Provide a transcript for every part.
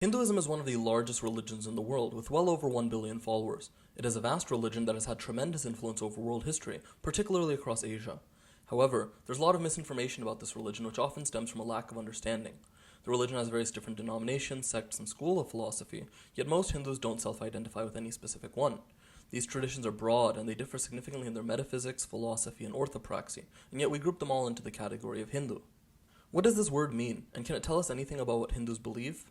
Hinduism is one of the largest religions in the world, with well over 1 billion followers. It is a vast religion that has had tremendous influence over world history, particularly across Asia. However, there's a lot of misinformation about this religion, which often stems from a lack of understanding. The religion has various different denominations, sects, and schools of philosophy, yet most Hindus don't self-identify with any specific one. These traditions are broad, and they differ significantly in their metaphysics, philosophy, and orthopraxy, and yet we group them all into the category of Hindu. What does this word mean, and can it tell us anything about what Hindus believe?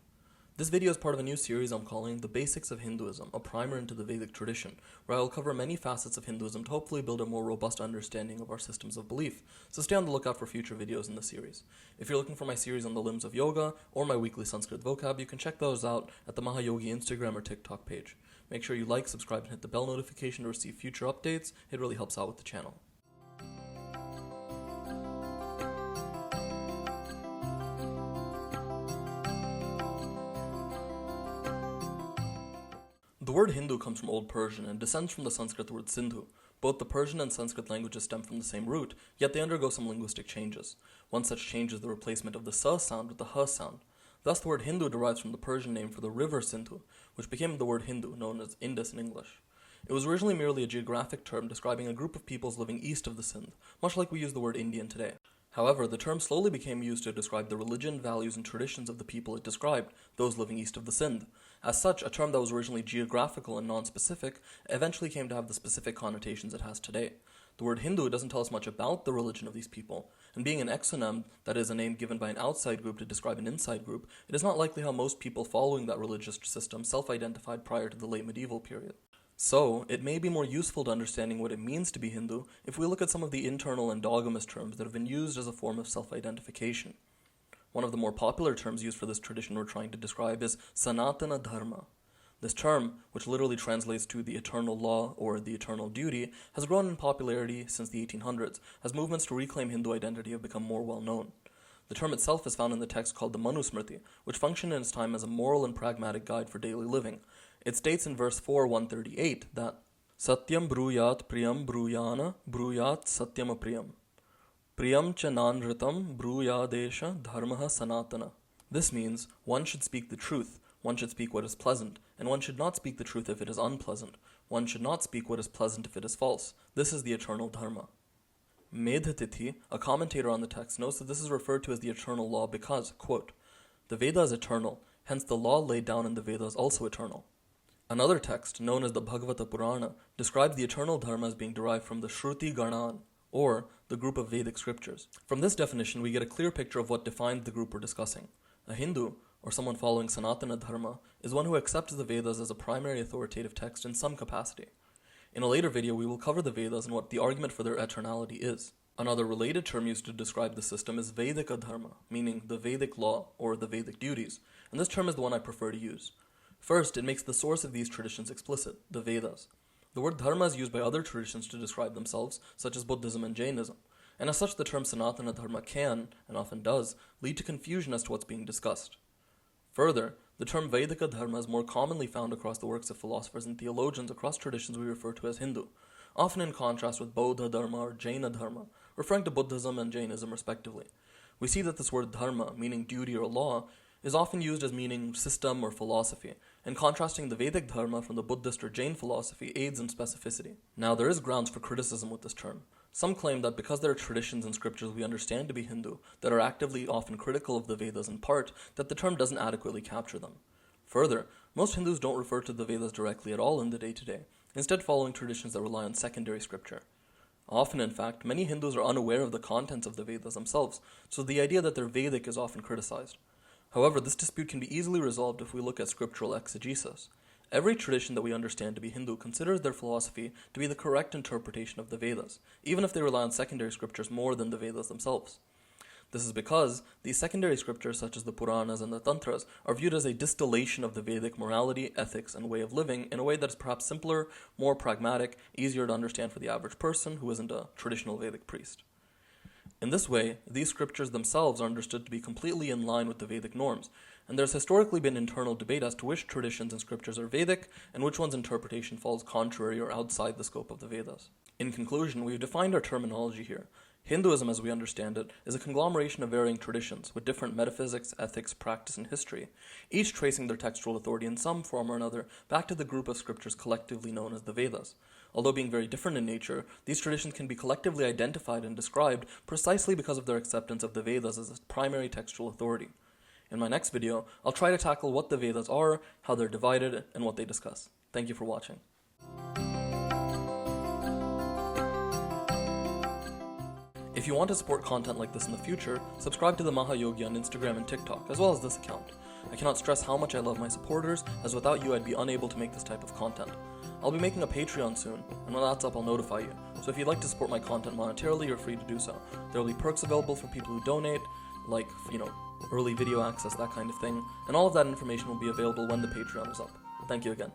This video is part of a new series I'm calling The Basics of Hinduism, a primer into the Vedic tradition, where I will cover many facets of Hinduism to hopefully build a more robust understanding of our systems of belief, so stay on the lookout for future videos in the series. If you're looking for my series on the limbs of yoga, or my weekly Sanskrit vocab, you can check those out at the Mahayogi Instagram or TikTok page. Make sure you like, subscribe, and hit the bell notification to receive future updates. It really helps out with the channel. The word Hindu comes from Old Persian and descends from the Sanskrit word Sindhu. Both the Persian and Sanskrit languages stem from the same root, yet they undergo some linguistic changes. One such change is the replacement of the sa sound with the ha sound. Thus the word Hindu derives from the Persian name for the river Sindhu, which became the word Hindu, known as Indus in English. It was originally merely a geographic term describing a group of peoples living east of the Sindh, much like we use the word Indian today. However, the term slowly became used to describe the religion, values, and traditions of the people it described, those living east of the Sindh. As such, a term that was originally geographical and non-specific eventually came to have the specific connotations it has today. The word Hindu doesn't tell us much about the religion of these people, and being an exonym, that is, a name given by an outside group to describe an inside group, it is not likely how most people following that religious system self-identified prior to the late medieval period. So, it may be more useful to understanding what it means to be Hindu if we look at some of the internal endogamous terms that have been used as a form of self-identification. One of the more popular terms used for this tradition we're trying to describe is Sanatana Dharma. This term, which literally translates to the eternal law or the eternal duty, has grown in popularity since the 1800s as movements to reclaim Hindu identity have become more well known. The term itself is found in the text called the Manusmriti, which functioned in its time as a moral and pragmatic guide for daily living. It states in verse 4:138 that Satyam bruyat priyam bruyana bruyat satyam apriyam. Priyam cha nanritam bruyadesha dharmaha sanatana. This means one should speak the truth, one should speak what is pleasant, and one should not speak the truth if it is unpleasant. One should not speak what is pleasant if it is false. This is the eternal dharma. Medhatithi, a commentator on the text, notes that this is referred to as the eternal law because, quote, the Veda is eternal, hence the law laid down in the Veda is also eternal. Another text, known as the Bhagavata Purana, describes the eternal dharma as being derived from the Shruti Ganan, or the group of Vedic scriptures. From this definition, we get a clear picture of what defines the group we're discussing. A Hindu, or someone following Sanatana Dharma, is one who accepts the Vedas as a primary authoritative text in some capacity. In a later video, we will cover the Vedas and what the argument for their eternality is. Another related term used to describe the system is Vedika Dharma, meaning the Vedic law or the Vedic duties, and this term is the one I prefer to use. First, it makes the source of these traditions explicit, the Vedas. The word dharma is used by other traditions to describe themselves, such as Buddhism and Jainism, and as such the term Sanatana Dharma can, and often does, lead to confusion as to what's being discussed. Further, the term Vedika Dharma is more commonly found across the works of philosophers and theologians across traditions we refer to as Hindu, often in contrast with Bodha Dharma or Jaina Dharma, referring to Buddhism and Jainism respectively. We see that this word dharma, meaning duty or law, is often used as meaning system or philosophy, and contrasting the Vedic dharma from the Buddhist or Jain philosophy aids in specificity. Now, there is grounds for criticism with this term. Some claim that because there are traditions and scriptures we understand to be Hindu that are actively often critical of the Vedas in part, that the term doesn't adequately capture them. Further, most Hindus don't refer to the Vedas directly at all in the day-to-day, instead following traditions that rely on secondary scripture. Often, in fact, many Hindus are unaware of the contents of the Vedas themselves, so the idea that they're Vedic is often criticized. However, this dispute can be easily resolved if we look at scriptural exegesis. Every tradition that we understand to be Hindu considers their philosophy to be the correct interpretation of the Vedas, even if they rely on secondary scriptures more than the Vedas themselves. This is because these secondary scriptures, such as the Puranas and the Tantras, are viewed as a distillation of the Vedic morality, ethics, and way of living in a way that is perhaps simpler, more pragmatic, easier to understand for the average person who isn't a traditional Vedic priest. In this way, these scriptures themselves are understood to be completely in line with the Vedic norms, and there's historically been internal debate as to which traditions and scriptures are Vedic and which one's interpretation falls contrary or outside the scope of the Vedas. In conclusion, we've defined our terminology here. Hinduism, as we understand it, is a conglomeration of varying traditions with different metaphysics, ethics, practice, and history, each tracing their textual authority in some form or another back to the group of scriptures collectively known as the Vedas. Although being very different in nature, these traditions can be collectively identified and described precisely because of their acceptance of the Vedas as a primary textual authority. In my next video, I'll try to tackle what the Vedas are, how they're divided, and what they discuss. Thank you for watching. If you want to support content like this in the future, subscribe to the Mahayogi on Instagram and TikTok, as well as this account. I cannot stress how much I love my supporters, as without you I'd be unable to make this type of content. I'll be making a Patreon soon, and when that's up I'll notify you, so if you'd like to support my content monetarily, you're free to do so. There will be perks available for people who donate, like, early video access, that kind of thing, and all of that information will be available when the Patreon is up. Thank you again.